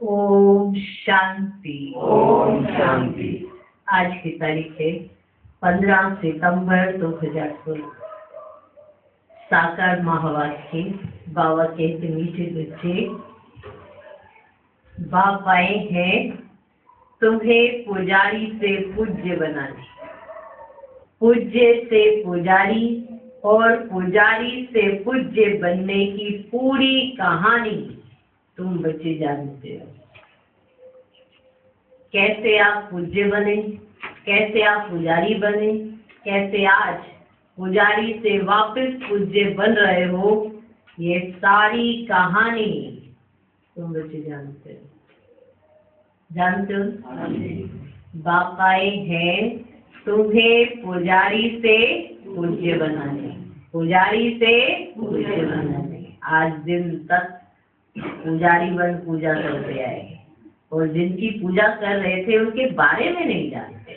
ओम शांति। ओम शांति। आज की तारीख है 15 सितंबर 2016। साकार महावाक्य। बाबा कहते मीठे बच्चे, बाप आए हैं तुम्हें पुजारी से पूज्य बनाने, पूज्य से पुजारी और पुजारी से पूज्य बनने की पूरी कहानी तुम बच्चे जानते हो। कैसे आप पूज्य बने, कैसे आप पुजारी बने, कैसे आज पुजारी से वापस पूज्य बन रहे हो, ये सारी कहानी तुम बच्चे जानते हो। जानते हो? बाप आए हैं तुम्हें पुजारी से पूज्य बनाने, पुजारी से पूज्य बनाने। आज दिन तक पुजारी बन पूजा करते आए और जिनकी पूजा कर रहे थे उनके बारे में नहीं जानते।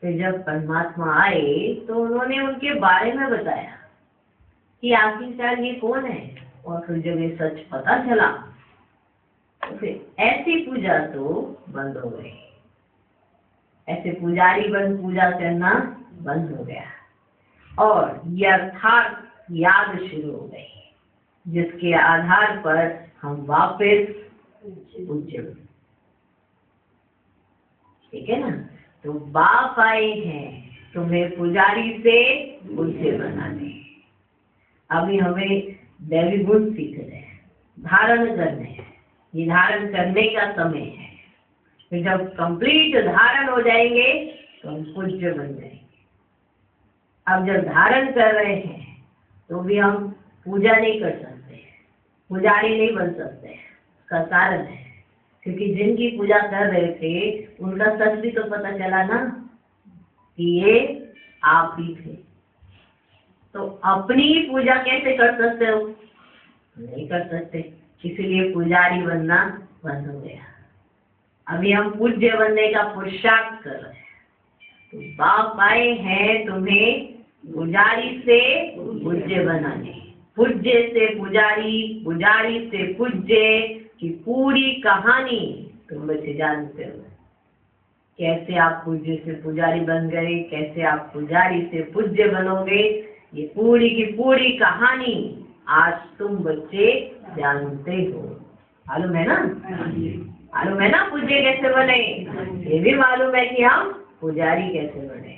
फिर जब परमात्मा आए तो उन्होंने उनके बारे में बताया कि आखिरकार ये कौन है, और फिर जब ये सच पता चला तो फिर ऐसी पूजा तो बंद हो गई। ऐसे पुजारी बन पूजा करना बंद हो गया और यथार्थ याद शुरू हो गई, जिसके आधार पर हम वापस पूज्य बने। ठीक है ना? तो बाप आए हैं तुम्हें पुजारी से पूज्य बनाने। अभी हमें दैवी गुण सीख रहे हैं, धारण करने हैं। ये धारण करने का समय है। फिर जब कंप्लीट धारण हो जाएंगे तो हम पूज्य बन जाएंगे। अब जब धारण कर रहे हैं तो भी हम पूजा नहीं कर सकते, पुजारी नहीं बन सकते। उसका कारण है क्योंकि जिनकी पूजा कर रहे थे उनका सच भी तो पता चला ना कि ये आप ही थे। तो अपनी पूजा कैसे कर सकते हो? नहीं कर सकते, इसलिए पुजारी बनना बंद हो गया। अभी हम पूज्य बनने का पुरुषार्थ कर रहे हैं। तो बाप आए हैं तुम्हें पुजारी से पूज्य बनाने, पूज्य से पुजारी, पुजारी से पूज्य की पूरी कहानी तुम बच्चे जानते हो। कैसे आप पूज्य से पुजारी बन गए, कैसे आप पुजारी से पूज्य बनोगे, ये पूरी की पूरी कहानी आज तुम बच्चे जानते हो। मालूम है ना? मालूम है ना पूज्य कैसे बने? ये भी मालूम है कि हम पुजारी कैसे बने।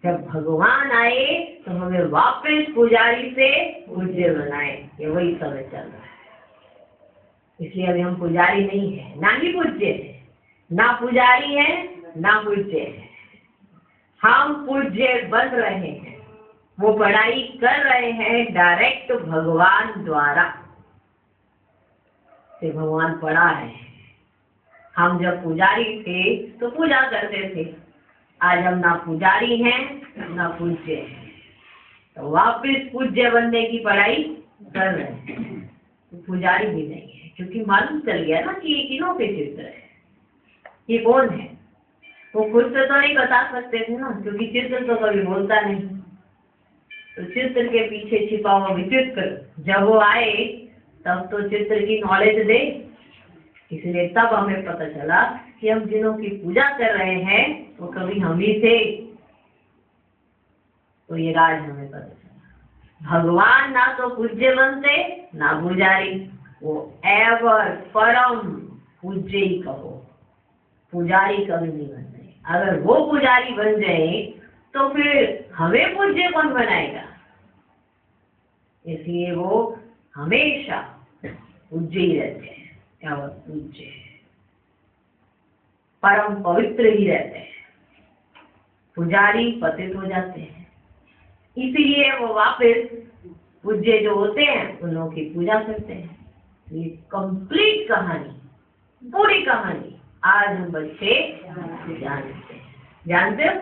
जब भगवान आए तो हमें वापस पुजारी से पूज्य बनाए, ये वही समय चल रहा है। इसलिए अभी हम पुजारी नहीं है, ना ही पूज्य है, ना पुजारी है, ना पूज्य है। हम पूज्य बन रहे हैं, वो पढ़ाई कर रहे हैं डायरेक्ट भगवान द्वारा से। भगवान पढ़ा है। हम जब पुजारी थे तो पूजा करते थे, आज हम ना पुजारी हैं ना पूज्य हैं, तो वापस पूज्य बनने की पढ़ाई कर रहे हैं। तो पुजारी भी नहीं है, क्योंकि मालूम चल गया ना कि ये किन्हों के चित्र है, ये कौन है। वो खुद से तो नहीं बता सकते थे ना, क्योंकि चित्र तो कभी बोलता नहीं। तो चित्र के पीछे छिपा हुआ विचित्र जब वो आए तब तो चित्र की नॉलेज दे। इसलिए तब हमें पता चला कि हम जिन्हों की पूजा कर रहे हैं वो कभी हम ही थे। तो ये राज हमें पता चला। भगवान ना तो पूज्य बनते ना पुजारी, वो एवर परम पूज्य ही कहो, पुजारी कभी नहीं बनते। अगर वो पुजारी बन जाए तो फिर हमें पूज्य कौन बनाएगा? इसलिए वो हमेशा पूज्य ही रहते हैं। क्या वो पूज्य है, परम पवित्र ही रहते हैं। पुजारी पतित हो जाते हैं, इसीलिए वो वापस पूज्य जो होते हैं उन लोगों की पूजा करते हैं। ये कंप्लीट कहानी, पूरी कहानी आज हम बच्चे जानते हैं। जानते हो?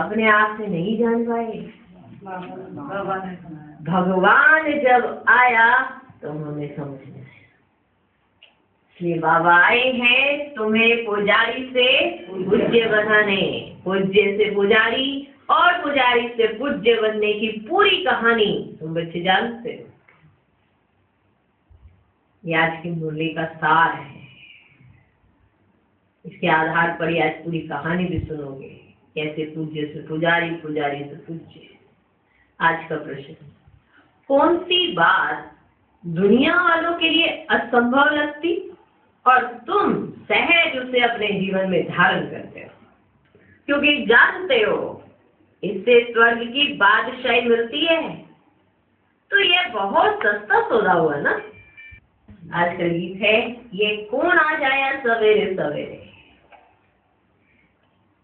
अपने आप से नहीं जान पाए। भगवान जब आया तो हमें समझना है कि बाबा आए हैं तुम्हें पुजारी से पूज्य बनाने, पूज्य से पुजारी और पुजारी से पूज्य बनने की पूरी कहानी तुम बच्चे जानते हो। ये आज की मुरली का सार है। इसके आधार पर आज पूरी कहानी भी सुनोगे, कैसे पूज्य से पुजारी, पुजारी से पूज्य। आज का प्रश्न, कौन सी बात दुनिया वालों के लिए असंभव लगती और तुम सहज उसे अपने जीवन में धारण करते हो, क्योंकि जानते हो इससे स्वर्ग की बादशाही मिलती है। तो यह बहुत सस्ता सौदा हुआ ना। आज का गीत है, ये कौन आ जाया सवेरे सवेरे।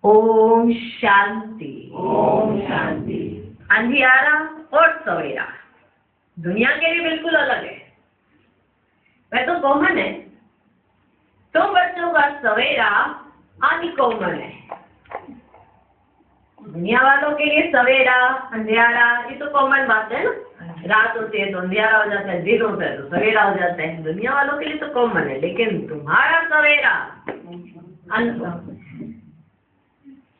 ओम शांति। ओम शांति। अंधियारा और सवेरा दुनिया के लिए बिल्कुल अलग है। वह तो कॉमन है, तो बच्चों का सवेरा अनकॉमन है। दुनिया वालों के लिए सवेरा, अंधियारा ये तो कॉमन बात है ना। रात होती है तो अंधियारा हो जाता है, दिन होता है तो सवेरा हो जाता है। दुनिया वालों के लिए तो कॉमन है, लेकिन तुम्हारा सवेरा अनकॉमन।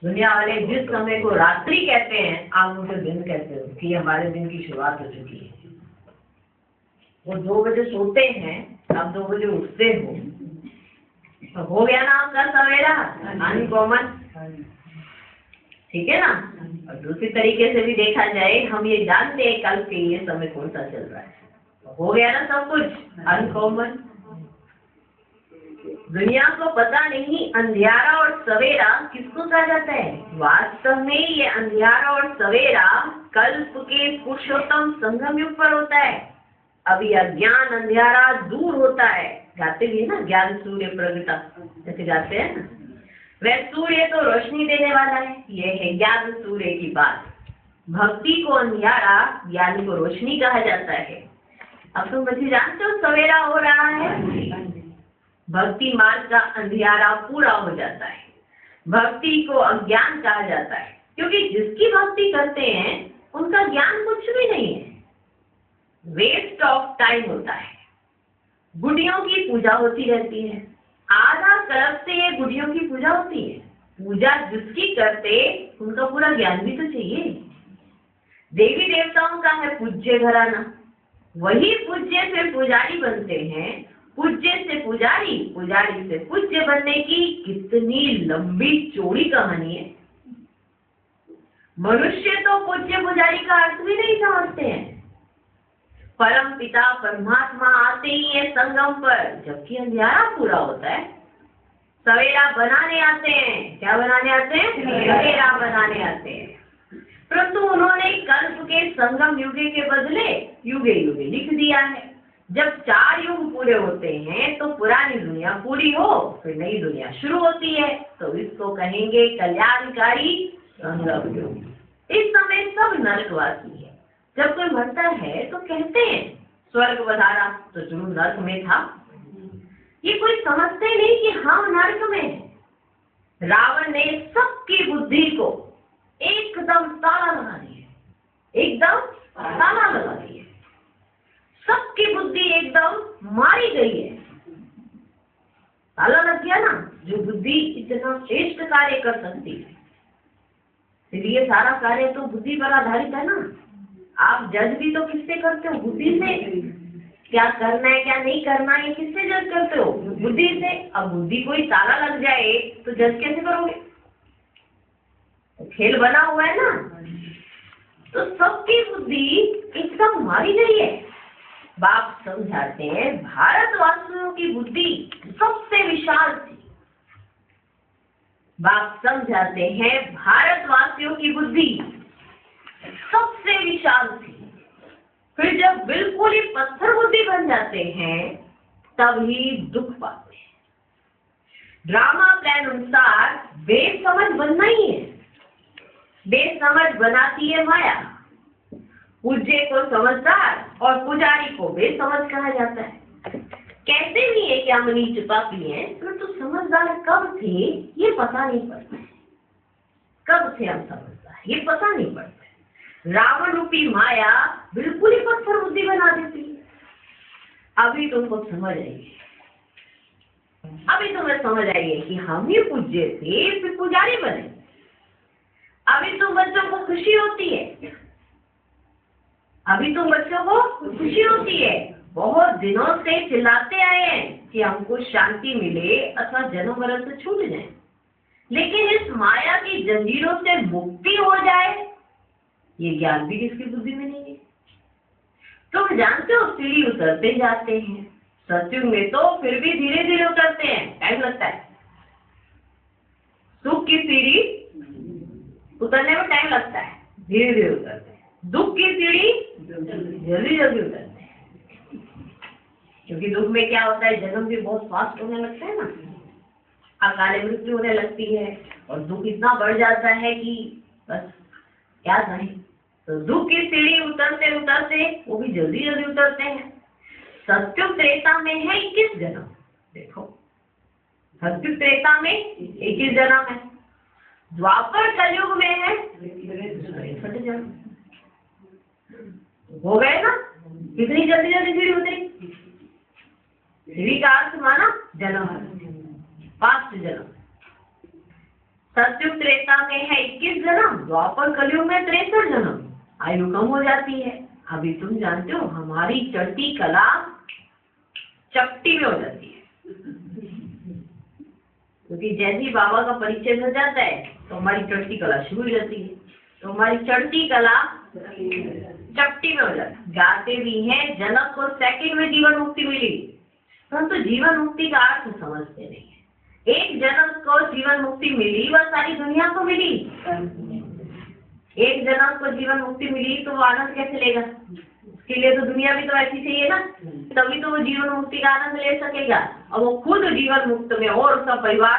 दुनिया वाले जिस समय को रात्रि कहते हैं, आप उसे दिन कहते हो कि हमारे दिन की शुरुआत हो चुकी है। वो 2 बजे सोते हैं, आप 2 बजे उठते हो, तो हो गया ना आपका सवेरा अनकॉमन। ठीक है ना। और दूसरी तरीके से भी देखा जाए, हम ये जानते हैं कल के ये समय कौन सा चल रहा है, तो हो गया ना सब कुछ अनकॉमन। दुनिया को पता नहीं अंधियारा और सवेरा किसको कहा जाता है। वास्तव में ये अंधियारा और सवेरा कल्प के पुरुषोत्तम संगम युग पर होता है। अभी अज्ञान अंधियारा दूर होता है। गाते भी है ना, ज्ञान सूर्य प्रगटा, ऐसे गाते हैं ना। वह सूर्य तो रोशनी देने वाला है, यह है ज्ञान सूर्य की बात। भक्ति को अंधियारा, ज्ञान को रोशनी कहा जाता है। अब तुम बच्चे जानते हो सवेरा हो रहा है। भक्ति मार्ग का अंधियारा पूरा हो जाता है। भक्ति को अज्ञान कहा जाता है, क्योंकि जिसकी भक्ति करते हैं उनका ज्ञान कुछ भी नहीं है, वेस्ट ऑफ टाइम होता है। गुडियों की पूजा होती रहती है, आधा कल्प से ये गुडियों की पूजा होती है। पूजा जिसकी करते उनका पूरा ज्ञान भी तो चाहिए। देवी देवताओं का है पूज्य घराना, वही पूज्य से पुजारी बनते हैं। पूज्य से पुजारी, पुजारी से पूज्य बनने की कितनी लंबी चौड़ी कहानी है। मनुष्य तो पूज्य पुजारी का अर्थ भी नहीं समझते हैं। परम पिता परमात्मा आते ही है संगम पर, जबकि अंधियारा पूरा होता है। सवेरा बनाने आते हैं। क्या बनाने आते हैं? सवेरा बनाने आते हैं। परंतु उन्होंने कल्प के संगम युगे के बदले युगे युगे लिख दिया है। जब 4 युग पूरे होते हैं तो पुरानी दुनिया पूरी हो, फिर नई दुनिया शुरू होती है, तो इसको कहेंगे कल्याणकारी संगम युग। इस समय सब नरकवासी है। जब कोई मरता है तो कहते हैं स्वर्ग पधारा, तो जरूर नरक में था। ये कोई समझते नहीं कि हम नरक में हैं। रावण ने सबकी बुद्धि को एकदम ताला लगा दिया, एकदम ताला लगा दिया। सबकी बुद्धि एकदम मारी गई है, ताला लग गया ना। जो बुद्धि इतना श्रेष्ठ कार्य कर सकती है, इसलिए सारा कार्य तो बुद्धि पर आधारित है ना। आप जज भी तो किससे करते हो? बुद्धि से। क्या करना है क्या नहीं करना है किससे जज करते हो? बुद्धि से। अब बुद्धि कोई ताला लग जाए तो जज कैसे करोगे? तो खेल बना हुआ है ना। तो सबकी बुद्धि एकदम मारी गई है। बाप समझाते हैं भारतवासियों की बुद्धि सबसे विशाल थी। बाप समझाते हैं भारतवासियों की बुद्धि सबसे विशाल थी। फिर जब बिल्कुल ही पत्थर बुद्धि बन जाते हैं तभी दुख पाते हैं। ड्रामा प्लान अनुसार बेसमझ बनना ही है। बेसमझ बनाती है माया। पूज्य को समझदार और पुजारी को बेसमझ कहा जाता है। कहते भी है कि हम नीच पापी हैं, परंतु तो समझदार कब थे ये पता नहीं पड़ता है। कब थे हम समझदार ये पता नहीं पड़ता। रावण रूपी माया बिल्कुल ही पत्थर बुद्धि बना देती है। अभी तुमको समझ आएगी, अभी तुम्हें समझ आएगी कि हम ही पूज्य थे फिर पुजारी बने। अभी तुम बच्चों को खुशी होती है, अभी तुम बच्चों को खुशी होती है बहुत दिनों से चिल्लाते आए हैं कि हमको शांति मिले अथवा जन्म मरण से छूट जाए, लेकिन इस माया की जंजीरों से मुक्ति हो जाए ये ज्ञान भी किसकी बुद्धि में नहीं है। तुम जानते हो सीढ़ी उतरते जाते हैं, सत्युग में तो फिर भी धीरे धीरे उतरते हैं, टाइम लगता है। सुख की सीढ़ी उतरने में टाइम लगता है, धीरे धीरे उतरते हैं। दुख की सीढ़ी जल्दी जल्दी उतरते हैं, क्योंकि दुख में क्या होता है, जन्म भी बहुत फास्ट होने लगता है ना, अकाले मृत्यु होने लगती है और दुख इतना बढ़ जाता है कि बस क्या कहें। तो दुख की सीढ़ी उतरते उतरते वो भी जल्दी जल्दी उतरते हैं। सत्युग त्रेता में है 21 जन्म, देखो सत्युग त्रेता में 21 जन्म है, द्वापर कलयुग में है 63 जन्म। हो गए ना, कितनी जल्दी जल्दी सीढ़ी उतरी। सीढ़ी का अर्थ माना जन्म, फास्ट जन्म। सत्युग त्रेता में है 21 जन्म, द्वापर कलयुग में 63 जन्म। आयु कम हो जाती है। अभी तुम जानते हो हमारी चढ़ती कला चपटी में हो जाती है, क्योंकि जैसे ही बाबा का परिचय हो जाता है तो हमारी चढ़ती कला शुरू हो जाती है, तो हमारी चढ़ती कला चपटी में हो जाती है। गाते भी हैं जनक को सेकंड में जीवन मुक्ति मिली, परंतु तो जीवन मुक्ति का अर्थ समझते नहीं है। एक जनक को जीवन मुक्ति मिली वह सारी दुनिया को मिली, एक जनक को जीवन मुक्ति मिली तो वो आनंद कैसे लेगा। उसके लिए तो दुनिया भी तो ऐसी चाहिए ना, तभी तो वो जीवन मुक्ति का आनंद ले सकेगा। और वो खुद जीवन मुक्त में और उसका परिवार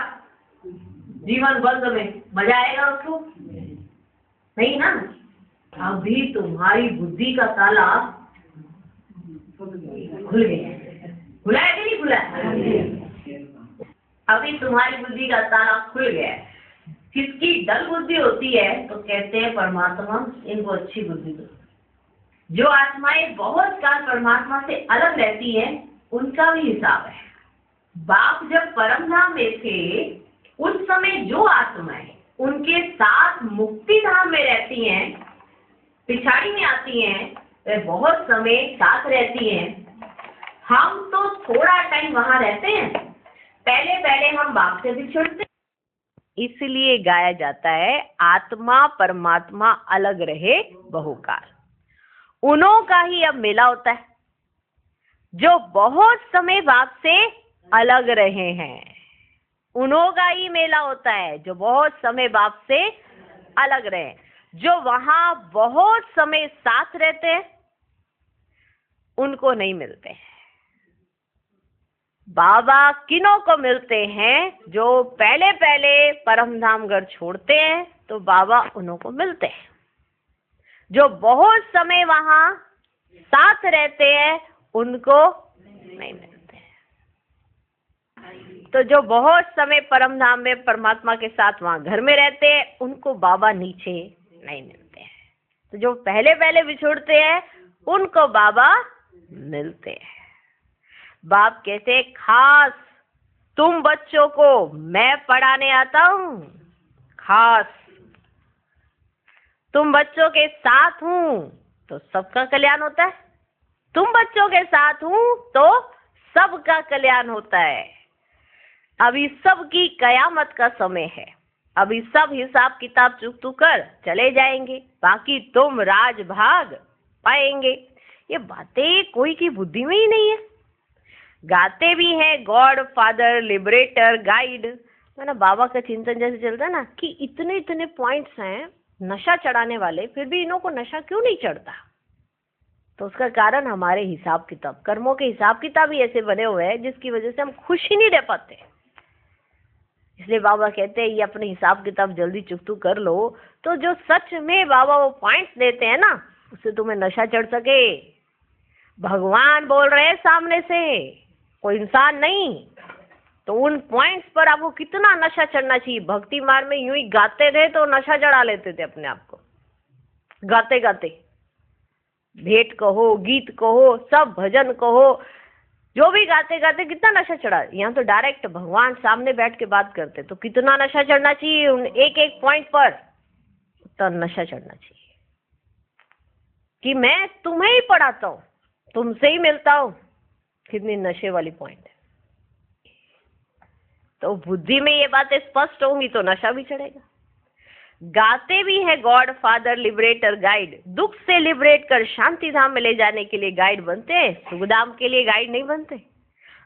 जीवन बंद में मजा आएगा उसको नहीं ना। अभी तुम्हारी बुद्धि का ताला खुल गया, खुला है कि नहीं खुला है? अभी तुम्हारी बुद्धि का ताला खुल गया। किसकी डल बुद्धि होती है तो कहते हैं परमात्मा इनको अच्छी बुद्धि दो। जो आत्माएं बहुत काल परमात्मा से अलग रहती हैं उनका भी हिसाब है। बाप जब परम धाम में थे उस समय जो आत्माएं उनके साथ मुक्ति धाम में रहती हैं, पिछाड़ी में आती हैं, वे बहुत समय साथ रहती हैं। हम तो थोड़ा टाइम वहां रहते हैं, पहले पहले हम बाप से बिछड़ते, इसलिए गाया जाता है आत्मा परमात्मा अलग रहे बहुकाल। उन्हों का ही अब मेला होता है जो बहुत समय बाप से अलग रहे हैं। उन्हों का ही मेला होता है जो बहुत समय बाप से अलग रहे। जो वहां बहुत समय साथ रहते हैं उनको नहीं मिलते हैं। बाबा किन्हों को मिलते हैं? जो पहले पहले परम धाम घर छोड़ते हैं तो बाबा उन्हों को मिलते हैं। जो बहुत समय वहां साथ रहते हैं उनको नहीं मिलते हैं। तो जो बहुत समय परम धाम में परमात्मा के साथ वहां घर में रहते हैं उनको बाबा नीचे नहीं मिलते हैं। तो जो पहले पहले बिछुड़ते हैं उनको बाबा मिलते हैं। बाप कहते हैं खास तुम बच्चों को मैं पढ़ाने आता हूं, खास तुम बच्चों के साथ हूं तो सबका कल्याण होता है। तुम बच्चों के साथ हूं तो सबका कल्याण होता है। अभी सबकी कयामत का समय है, अभी सब हिसाब किताब चुकतू कर चले जाएंगे, बाकी तुम राजभाग पाएंगे। ये बातें कोई की बुद्धि में ही नहीं है। गाते भी हैं गॉड फादर लिबरेटर गाइड, है ना। बाबा का चिंतन जैसे चलता है ना कि इतने इतने पॉइंट्स हैं नशा चढ़ाने वाले, फिर भी इन्हों को नशा क्यों नहीं चढ़ता? तो उसका कारण हमारे हिसाब किताब, कर्मों के हिसाब किताब ही ऐसे बने हुए हैं जिसकी वजह से हम खुश ही नहीं रह पाते। इसलिए बाबा कहते हैं ये अपने हिसाब किताब जल्दी चुकतू कर लो, तो जो सच में बाबा वो पॉइंट्स देते हैं ना उससे तुम्हें नशा चढ़ सके। भगवान बोल रहे हैं सामने से, कोई इंसान नहीं। तो उन पॉइंट्स पर आपको कितना नशा चढ़ना चाहिए। भक्ति मार्ग में यूं ही गाते थे तो नशा चढ़ा लेते थे अपने आप को, गाते गाते, भेंट कहो गीत कहो सब भजन कहो, जो भी गाते गाते कितना नशा चढ़ा। यहाँ तो डायरेक्ट भगवान सामने बैठ के बात करते तो कितना नशा चढ़ना चाहिए। उन एक एक पॉइंट पर उतना नशा चढ़ना चाहिए कि मैं तुम्हें ही पढ़ाता हूँ, तुमसे ही मिलता हूं, कितनी नशे वाली पॉइंट है। तो बुद्धि में ये बातें स्पष्ट होंगी तो नशा भी चढ़ेगा। गाते भी है गॉड फादर लिबरेटर गाइड, दुख से लिबरेट कर शांति धाम में ले जाने के लिए गाइड बनते हैं, सुखधाम के लिए गाइड नहीं बनते।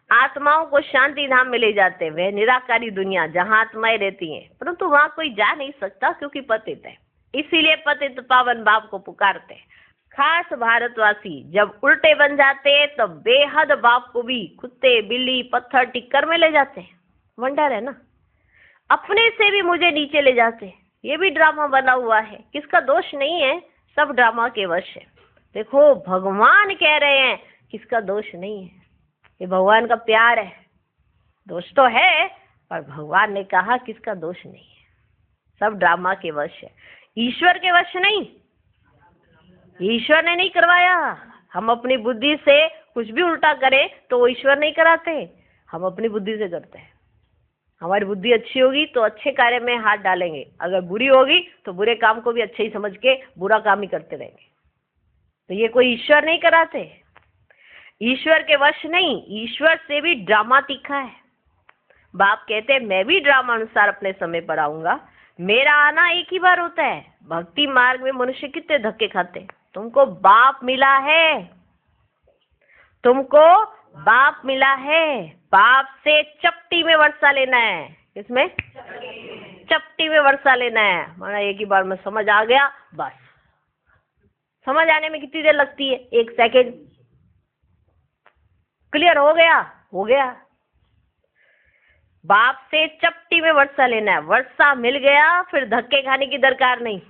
आत्माओं को शांति धाम में ले जाते हैं, वह निराकारी दुनिया जहां आत्माएं रहती हैं, परंतु वहां कोई जा नहीं सकता क्योंकि पतित है, इसीलिए पतित पावन बाप को पुकारते हैं। खास भारतवासी जब उल्टे बन जाते हैं तब बेहद बाप को भी कुत्ते बिल्ली पत्थर टिक्कर में ले जाते हैं। वंडर है ना, अपने से भी मुझे नीचे ले जाते हैं। ये भी ड्रामा बना हुआ है, किसका दोष नहीं है, सब ड्रामा के वश है। देखो भगवान कह रहे हैं किसका दोष नहीं है, ये भगवान का प्यार है। दोष तो है पर भगवान ने कहा किसका दोष नहीं है, सब ड्रामा के वश है, ईश्वर के वश नहीं। ईश्वर ने नहीं करवाया। हम अपनी बुद्धि से कुछ भी उल्टा करें तो वो ईश्वर नहीं कराते, हम अपनी बुद्धि से करते हैं। हमारी बुद्धि अच्छी होगी तो अच्छे कार्य में हाथ डालेंगे, अगर बुरी होगी तो बुरे काम को भी अच्छे ही समझ के बुरा काम ही करते रहेंगे। तो ये कोई ईश्वर नहीं कराते, ईश्वर के वश नहीं, ईश्वर से भी ड्रामा तीखा है। बाप कहते हैं मैं भी ड्रामा अनुसार अपने समय पर आऊंगा, मेरा आना एक ही बार होता है। भक्ति मार्ग में मनुष्य कितने धक्के खाते हैं। तुमको बाप मिला है, तुमको बाप मिला है, बाप से चपटी में वर्षा लेना है। किसमें? चपटी में वर्षा लेना है, माना एक ही बार में समझ आ गया, बस। समझ आने में कितनी देर लगती है? 1 सेकेंड। क्लियर हो गया? हो गया। बाप से चपटी में वर्षा लेना है, वर्षा मिल गया फिर धक्के खाने की दरकार नहीं।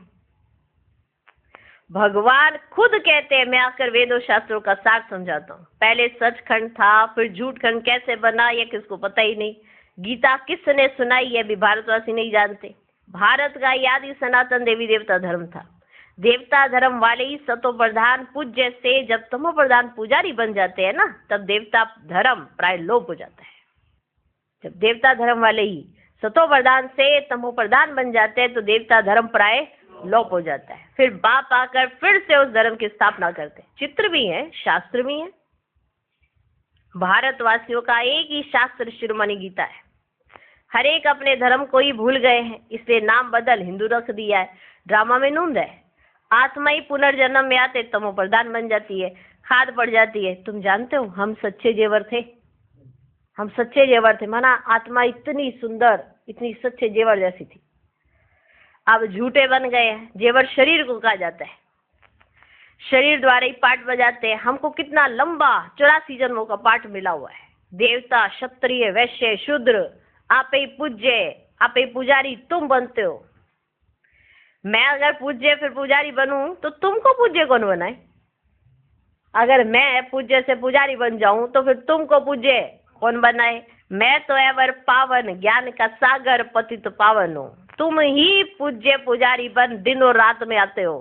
भगवान खुद कहते हैं, मैं आकर वेदों शास्त्रों का सार समझाता हूँ। पहले सचखंड था, फिर झूठखंड कैसे बना ये किसको पता ही नहीं। गीता किसने सुनाई है भी भारतवासी नहीं जानते। भारत का आदि सनातन देवी देवता धर्म था। देवता धर्म वाले ही सतो प्रधान पूज्य से जब तमो प्रधान पुजारी बन जाते हैं ना, तब देवता धर्म प्राय लोप हो जाता है। जब देवता धर्म वाले ही सतो प्रधान से तमो प्रधान बन जाते हैं तो देवता धर्म प्राय लोप हो जाता है। फिर बाप आकर फिर से उस धर्म की स्थापना करते हैं। चित्र भी है, शास्त्र भी है। भारतवासियों का एक ही शास्त्र शिरोमणि गीता है। हर एक अपने धर्म को ही भूल गए हैं, इसलिए नाम बदल हिंदू रख दिया है। ड्रामा में नूंद है। आत्मा ही पुनर्जन्म में आते तमो प्रधान बन जाती है, खाद पड़ जाती है। तुम जानते हो हम सच्चे जेवर थे, हम सच्चे जेवर थे, माना आत्मा इतनी सुंदर, इतनी सच्चे जेवर जैसी थी। अब झूठे बन गए हैं। जेवर शरीर को कहा जाता है, शरीर द्वारा ही पाठ बजाते हैं। हमको कितना लंबा 84 जन्मों का पाठ मिला हुआ है। देवता, क्षत्रिय, वैश्य, शूद्र, आप ही पूज्य, आप ही पुजारी तुम बनते हो। मैं अगर पूज्य फिर पुजारी बनूं तो तुमको पूज्य कौन बनाए? अगर मैं पूज्य से पुजारी बन जाऊं तो फिर तुमको पूज्य कौन बनाए? मैं तो एवर पावन ज्ञान का सागर पतित पावन हूं, तुम ही पूज्य पुजारी बन दिन और रात में आते हो।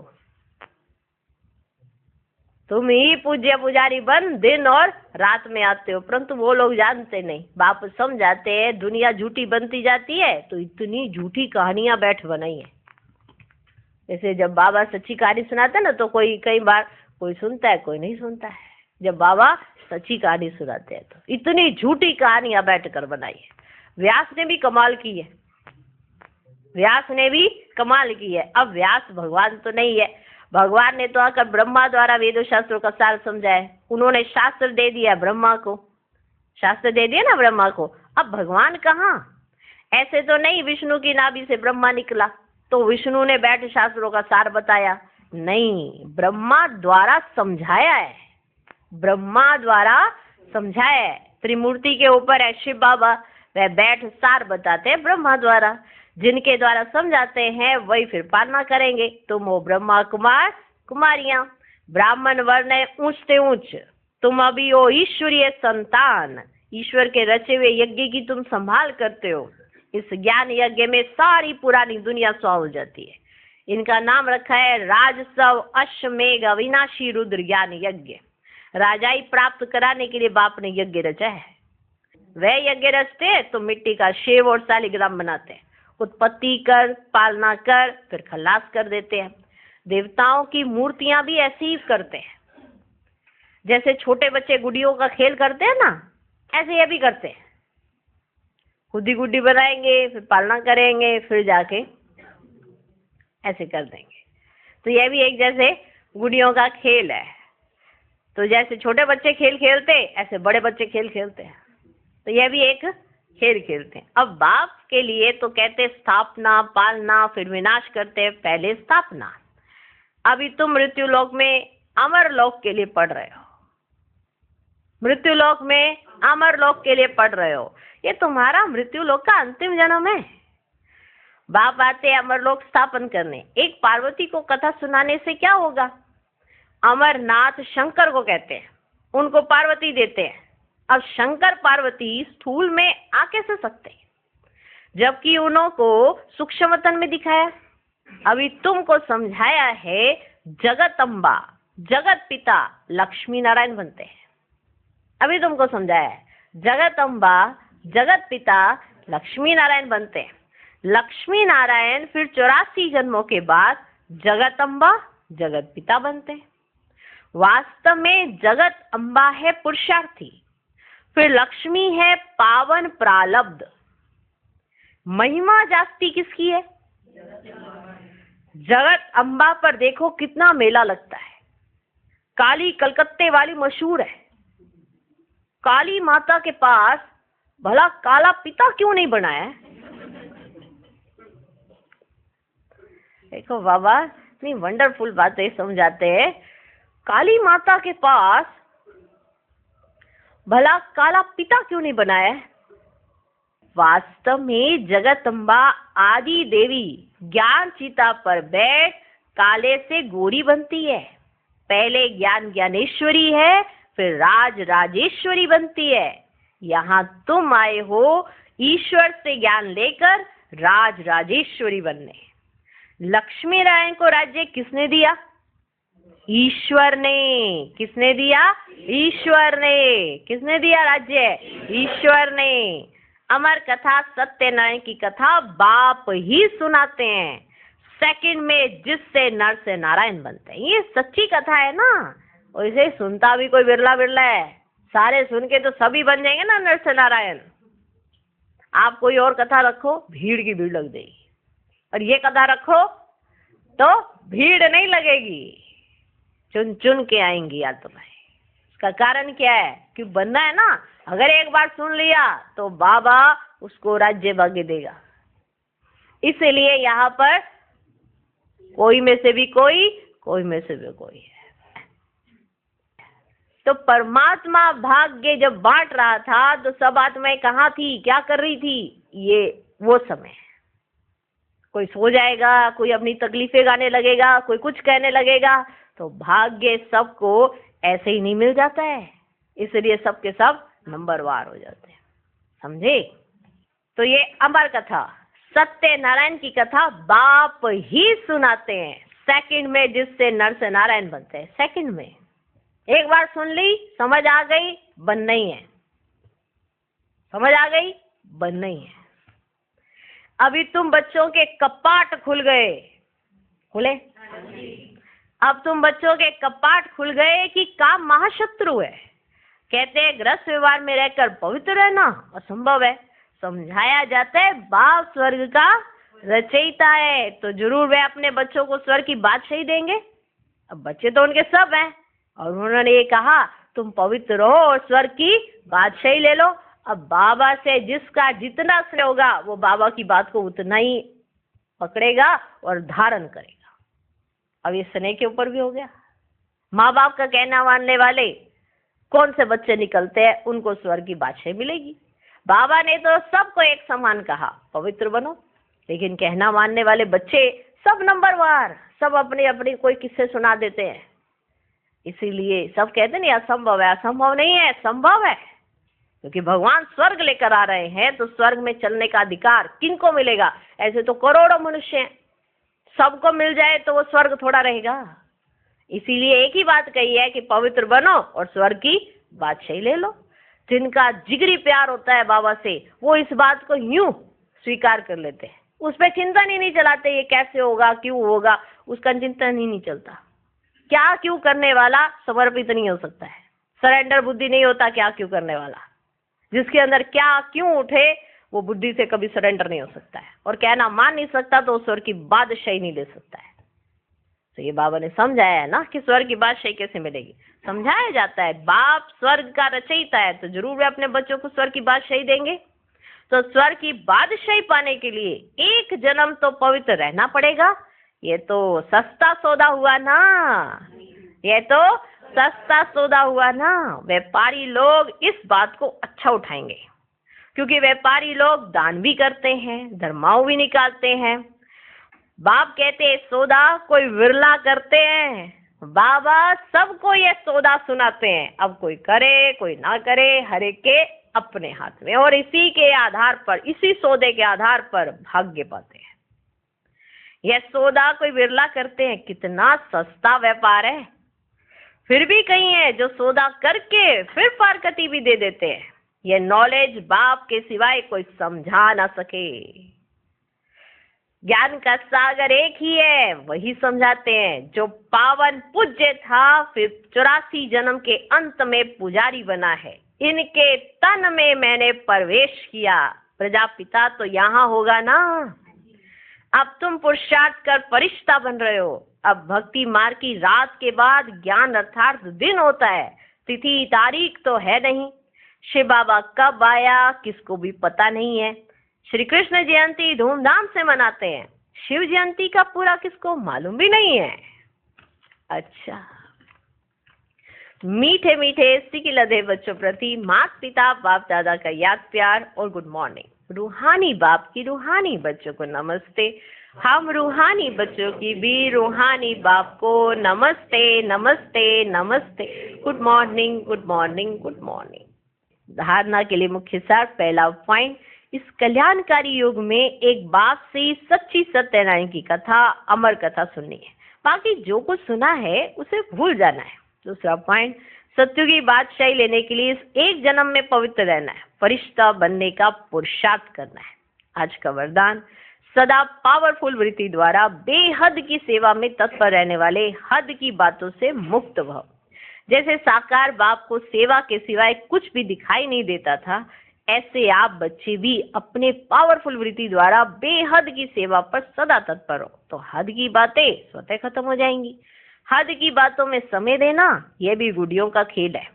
तुम ही पूज्य पुजारी बन दिन और रात में आते हो, परंतु वो लोग जानते नहीं। बाप समझाते हैं दुनिया झूठी बनती जाती है तो इतनी झूठी कहानियां बैठ बनाई है। जैसे जब बाबा सच्ची कहानी सुनाते ना तो कोई कई बार कोई सुनता है, कोई नहीं सुनता है। जब बाबा सच्ची कहानी सुनाते हैं तो इतनी झूठी कहानियां बैठ कर बनाई है। व्यास ने भी कमाल की है, व्यास ने भी कमाल की है। अब व्यास भगवान तो नहीं है, भगवान ने तो आकर ब्रह्मा द्वारा वेदों शास्त्रों का सार समझा है। उन्होंने शास्त्र दे दिया ब्रह्मा को, शास्त्र दे दिया ना ब्रह्मा को। अब भगवान कहाँ? ऐसे तो नहीं विष्णु की नाभि से ब्रह्मा निकला तो विष्णु ने बैठ शास्त्रों का सार बताया, नहीं, ब्रह्मा द्वारा समझाया है, ब्रह्मा द्वारा समझाया है। त्रिमूर्ति के ऊपर है शिव बाबा, वह बैठ सार बताते हैं ब्रह्मा द्वारा। जिनके द्वारा समझाते हैं वही फिर पालना करेंगे। तुम हो ब्रह्मा कुमार कुमारियां, ब्राह्मण वर्ण है ऊंच से ऊंच, तुम अभी हो ईश्वरीय संतान, ईश्वर के रचे हुए यज्ञ की तुम संभाल करते हो। इस ज्ञान यज्ञ में सारी पुरानी दुनिया स्वाह हो जाती है। इनका नाम रखा है राजसव अश्वमेघ अविनाशी रुद्र ज्ञान यज्ञ। राजाई प्राप्त कराने के लिए बाप ने यज्ञ रचा है। वह यज्ञ रचते हैं तो मिट्टी का शेव और शालिग्राम बनाते हैं, उत्पत्ति कर, पालना कर, फिर खल्लास कर देते हैं। देवताओं की मूर्तियां भी ऐसे ही करते हैं। जैसे छोटे बच्चे गुड्डियों का खेल करते हैं ना, ऐसे ये भी करते हैं। खुद ही गुड्डी बनाएंगे, फिर पालना करेंगे, फिर जाके ऐसे कर देंगे। तो यह भी एक जैसे गुड्डियों का खेल है। तो जैसे छोटे बच्चे खेल खेलते, ऐसे बड़े बच्चे खेल खेलते हैं। तो यह भी एक खेल खेलते हैं। अब बाप के लिए तो कहते स्थापना, पालना, फिर विनाश करते हैं, पहले स्थापना। अभी तुम मृत्यु लोक में अमर लोक के लिए पढ़ रहे हो, मृत्यु लोक में अमर लोक के लिए पढ़ रहे हो। ये तुम्हारा मृत्यु लोक का अंतिम जन्म है। बाप आते हैं अमर लोक स्थापन करने। एक पार्वती को कथा सुनाने से क्या होगा? अमरनाथ शंकर को कहते हैं, उनको पार्वती देते हैं। अब शंकर पार्वती स्थूल में आ कैसे सकते हैं, जबकि उनको सूक्ष्म तन में दिखाया। अभी तुमको समझाया है जगत अम्बा, जगत पिता लक्ष्मी नारायण बनते हैं। अभी तुमको समझाया है जगत अम्बा, जगत पिता लक्ष्मी नारायण बनते हैं। लक्ष्मी नारायण फिर 84 जन्मों के बाद जगत अम्बा, जगत पिता बनते हैं। वास्तव में जगत अम्बा है पुरुषार्थी, फिर लक्ष्मी है पावन प्रालब्ध। महिमा जास्ती किसकी है? जगत अम्बा पर देखो कितना मेला लगता है। काली कलकत्ते वाली मशहूर है। काली माता के पास भला काला पिता क्यों नहीं बनाया? देखो बाबा इतनी वंडरफुल बातें समझाते हैं। काली माता के पास भला काला पिता क्यों नहीं बनाया? वास्तव में जगत अम्बा आदि देवी ज्ञान चिता पर बैठ काले से गोरी बनती है। पहले ज्ञान ज्ञानेश्वरी है, फिर राज राजेश्वरी बनती है। यहाँ तुम आए हो ईश्वर से ज्ञान लेकर राज राजेश्वरी बनने। लक्ष्मी नारायण को राज्य किसने दिया? ईश्वर ने। किसने दिया? ईश्वर ने। किसने दिया राज्य? ईश्वर ने। अमर कथा सत्यनारायण की कथा बाप ही सुनाते हैं, सेकंड में जिससे नर से नारायण बनते हैं। ये सच्ची कथा है ना। वैसे सुनता भी कोई बिरला बिरला है, सारे सुन के तो सभी बन जाएंगे ना नर से नारायण। आप कोई और कथा रखो, भीड़ की भीड़ लग जाएगी, और ये कथा रखो तो भीड़ नहीं लगेगी, चुन चुन के आएंगी आत्माएं। इसका कारण क्या है? कि बनना है ना। अगर एक बार सुन लिया तो बाबा उसको राज्य भाग्य देगा। इसलिए यहाँ पर कोई में से भी कोई में से भी कोई है। तो परमात्मा भाग्य जब बांट रहा था तो सब आत्माएं कहाँ थी, क्या कर रही थी? ये वो समय। कोई सो जाएगा, कोई अपनी तकलीफें गाने लगेगा, कोई कुछ कहने लगेगा। तो भाग्य सबको ऐसे ही नहीं मिल जाता है, इसलिए सबके सब नंबरवार हो जाते हैं। समझे? तो ये अमर कथा सत्यनारायण की कथा बाप ही सुनाते हैं, सेकंड में जिससे नर से नारायण बनते हैं। सेकंड में एक बार सुन ली, समझ आ गई, बनना ही है। समझ आ गई, बनना ही है। अभी तुम बच्चों के कपाट खुल गए, खुले? अब तुम बच्चों के कपाट खुल गए कि काम महाशत्रु है। कहते हैं गृहस्थ व्यवहार में रहकर पवित्र रहना असंभव है। समझाया जाता है बाप स्वर्ग का रचयिता है, तो जरूर वे अपने बच्चों को स्वर्ग की बादशाही देंगे। अब बच्चे तो उनके सब हैं, और उन्होंने ये कहा तुम पवित्र हो और स्वर्ग की बादशाही ले लो। अब बाबा से जिसका जितना स्नेह होगा वो बाबा की बात को उतना ही पकड़ेगा और धारण करेगा। अब ये स्नेह के ऊपर भी हो गया। माँ बाप का कहना मानने वाले कौन से बच्चे निकलते हैं, उनको स्वर्ग की बादशाही मिलेगी। बाबा ने तो सबको एक समान कहा पवित्र बनो, लेकिन कहना मानने वाले बच्चे सब नंबरवार, सब अपनी अपनी कोई किस्से सुना देते हैं। इसीलिए सब कहते नहीं असंभव है। असंभव नहीं है, संभव है, क्योंकि भगवान स्वर्ग लेकर आ रहे हैं। तो स्वर्ग में चलने का अधिकार किनको मिलेगा? ऐसे तो करोड़ों मनुष्य हैं, सबको मिल जाए तो वो स्वर्ग थोड़ा रहेगा। इसीलिए एक ही बात कही है कि पवित्र बनो और स्वर्ग की बादशाही ले लो। जिनका जिगरी प्यार होता है बाबा से, वो इस बात को यूं स्वीकार कर लेते हैं, उस पर चिंतन ही नहीं चलाते। ये कैसे होगा, क्यों होगा, उसका चिंतन ही नहीं चलता। क्या क्यों करने वाला समर्पित नहीं हो सकता है। सरेंडर बुद्धि नहीं होता क्या क्यों करने वाला। जिसके अंदर क्या क्यों उठे वो बुद्धि से कभी सरेंडर नहीं हो सकता है, और कहना मान नहीं सकता तो स्वर्ग की बादशाही नहीं ले सकता है। तो ये बाबा ने समझाया है ना कि स्वर्ग की बादशाही कैसे मिलेगी। समझाया जाता है बाप स्वर्ग का रचयिता है तो जरूर वे अपने बच्चों को स्वर्ग की बादशाही देंगे। तो स्वर्ग की बादशाही पाने के लिए एक जन्म तो पवित्र रहना पड़ेगा। ये तो सस्ता सौदा हुआ ना, ये तो सस्ता सौदा हुआ ना। व्यापारी लोग इस बात को अच्छा उठाएंगे क्योंकि व्यापारी लोग दान भी करते हैं, धर्माओं भी निकालते हैं। बाप कहते हैं सौदा कोई विरला करते हैं, बाबा सबको ये सौदा सुनाते हैं। अब कोई करे कोई ना करे, हर एक के अपने हाथ में, और इसी के आधार पर, इसी सौदे के आधार पर भाग्य पाते हैं। यह सौदा कोई विरला करते हैं, कितना सस्ता व्यापार है। फिर भी कई है जो सौदा करके फिर फारकती भी दे देते हैं। यह नॉलेज बाप के सिवाय कोई समझा ना सके। ज्ञान का सागर एक ही है, वही समझाते हैं। जो पावन पूज्य था फिर 84 जन्म के अंत में पुजारी बना है। इनके तन में मैंने प्रवेश किया। प्रजापिता तो यहाँ होगा ना। अब तुम पुरुषार्थ कर फरिश्ता बन रहे हो। अब भक्ति मार्ग की रात के बाद ज्ञान अर्थात दिन होता है। तिथि तारीख तो है नहीं। शिव बाबा कब आया किसको भी पता नहीं है। श्री कृष्ण जयंती धूमधाम से मनाते हैं, शिव जयंती का पूरा किसको मालूम भी नहीं है। अच्छा, मीठे मीठे सिक लदे बच्चों प्रति माता पिता बाप दादा का याद प्यार और गुड मॉर्निंग। रूहानी बाप की रूहानी बच्चों को नमस्ते। हम रूहानी बच्चों की भी रूहानी बाप को नमस्ते नमस्ते नमस्ते। Good morning good morning good morning. धारणा के लिए मुख्य सार। पहला पॉइंट, इस कल्याणकारी युग में एक बाप से सच्ची सत्यनारायण की कथा, अमर कथा सुननी है। बाकी जो कुछ सुना है उसे भूल जाना है। दूसरा पॉइंट, सत्युग की बादशाही लेने के लिए इस एक जन्म में पवित्र रहना है, फरिश्ता बनने का पुरुषार्थ करना है। आज का वरदान, सदा पावरफुल वृत्ति द्वारा बेहद की सेवा में तत्पर रहने वाले हद की बातों से मुक्त भव। जैसे साकार बाप को सेवा के सिवाय कुछ भी दिखाई नहीं देता था, ऐसे आप बच्चे भी अपने पावरफुल वृत्ति द्वारा बेहद की सेवा पर सदा तत्पर हो तो हद की बातें स्वतः खत्म हो जाएंगी। हद की बातों में समय देना यह भी गुडियों का खेल है,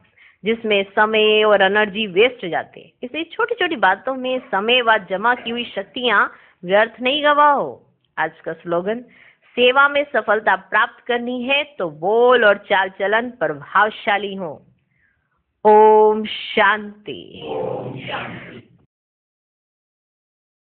जिसमें समय और एनर्जी वेस्ट जाते हैं। इसलिए छोटी छोटी बातों में समय व जमा की हुई शक्तियां व्यर्थ नहीं गवाओ। आज का स्लोगन, सेवा में सफलता प्राप्त करनी है तो बोल और चाल चलन प्रभावशाली हो। ओम शांति।